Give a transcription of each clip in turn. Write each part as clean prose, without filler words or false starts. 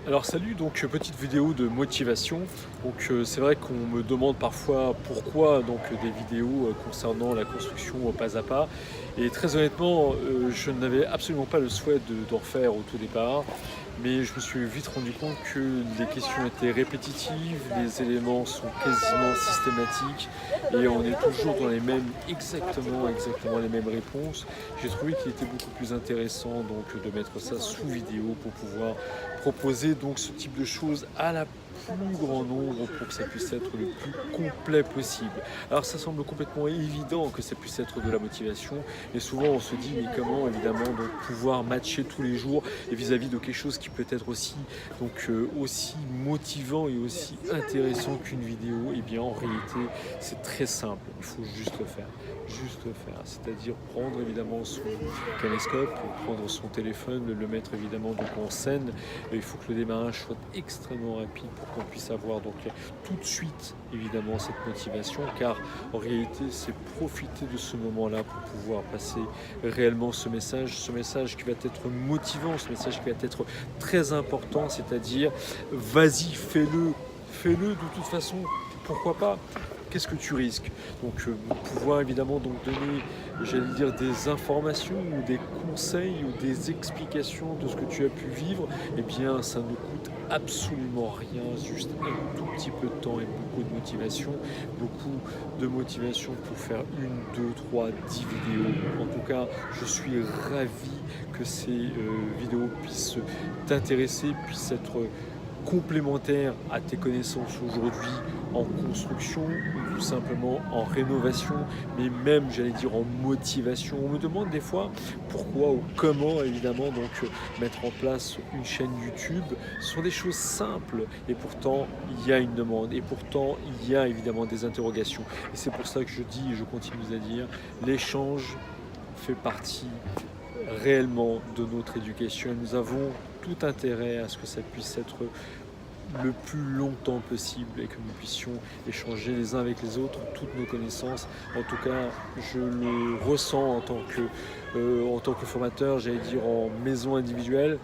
Alors salut, donc petite vidéo de motivation. Donc c'est vrai qu'on me demande parfois pourquoi des vidéos concernant la construction pas à pas. Et très honnêtement, je n'avais absolument pas le souhait d'en faire au tout départ. Mais je me suis vite rendu compte que les questions étaient répétitives, les éléments sont quasiment systématiques et on est toujours dans exactement les mêmes réponses. J'ai trouvé qu'il était beaucoup plus intéressant de mettre ça sous vidéo pour pouvoir proposer donc ce type de choses à la plus grand nombre pour que ça puisse être le plus complet possible. Alors ça semble complètement évident que ça puisse être de la motivation, et souvent on se dit mais comment évidemment donc pouvoir matcher tous les jours et vis-à-vis de quelque chose qui peut être aussi aussi motivant et aussi intéressant qu'une vidéo. Et bien en réalité c'est très simple, il faut juste le faire, c'est-à-dire prendre évidemment son caméscope, prendre son téléphone, le mettre évidemment donc en scène. Et il faut que le démarrage soit extrêmement rapide pour qu'on puisse avoir donc tout de suite évidemment cette motivation, car en réalité c'est profiter de ce moment-là pour pouvoir passer réellement ce message qui va être motivant, ce message qui va être très important, c'est-à-dire vas-y, fais-le de toute façon, pourquoi pas. Qu'est-ce que tu risques? Donc pouvoir évidemment donc donner, j'allais dire, des informations ou des conseils ou des explications de ce que tu as pu vivre, eh bien ça ne coûte absolument rien, juste un tout petit peu de temps et beaucoup de motivation pour faire 1, 2, 3, 10 vidéos. En tout cas, je suis ravi que ces vidéos puissent t'intéresser, puissent être complémentaire à tes connaissances aujourd'hui en construction ou tout simplement en rénovation, mais même j'allais dire en motivation. On me demande des fois pourquoi ou comment évidemment mettre en place une chaîne YouTube. Ce sont des choses simples et pourtant il y a une demande et pourtant il y a évidemment des interrogations. Et c'est pour ça que je dis et je continue à dire, l'échange fait partie réellement de notre éducation. Nous avons tout intérêt à ce que ça puisse être le plus longtemps possible et que nous puissions échanger les uns avec les autres toutes nos connaissances. En tout cas, je le ressens en tant que formateur, j'allais dire en maison individuelle.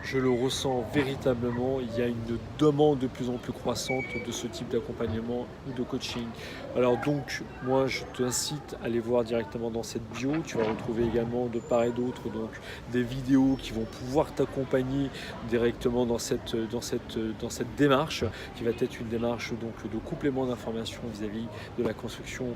Je le ressens véritablement, il y a une demande de plus en plus croissante de ce type d'accompagnement ou de coaching. Alors donc, moi je t'incite à aller voir directement dans cette bio. Tu vas retrouver également de part et d'autre donc des vidéos qui vont pouvoir t'accompagner directement dans cette démarche, qui va être une démarche donc de complément d'information vis-à-vis de la construction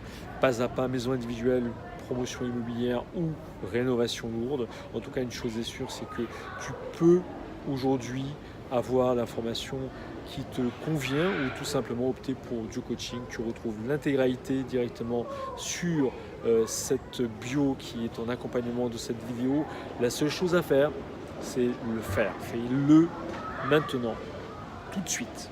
pas à pas, maison individuelle, promotion immobilière ou rénovation lourde. En tout cas, une chose est sûre, c'est que tu peux aujourd'hui avoir l'information qui te convient ou tout simplement opter pour du coaching. Tu retrouves l'intégralité directement sur cette bio qui est en accompagnement de cette vidéo. La seule chose à faire, c'est le faire. Fais-le maintenant, tout de suite.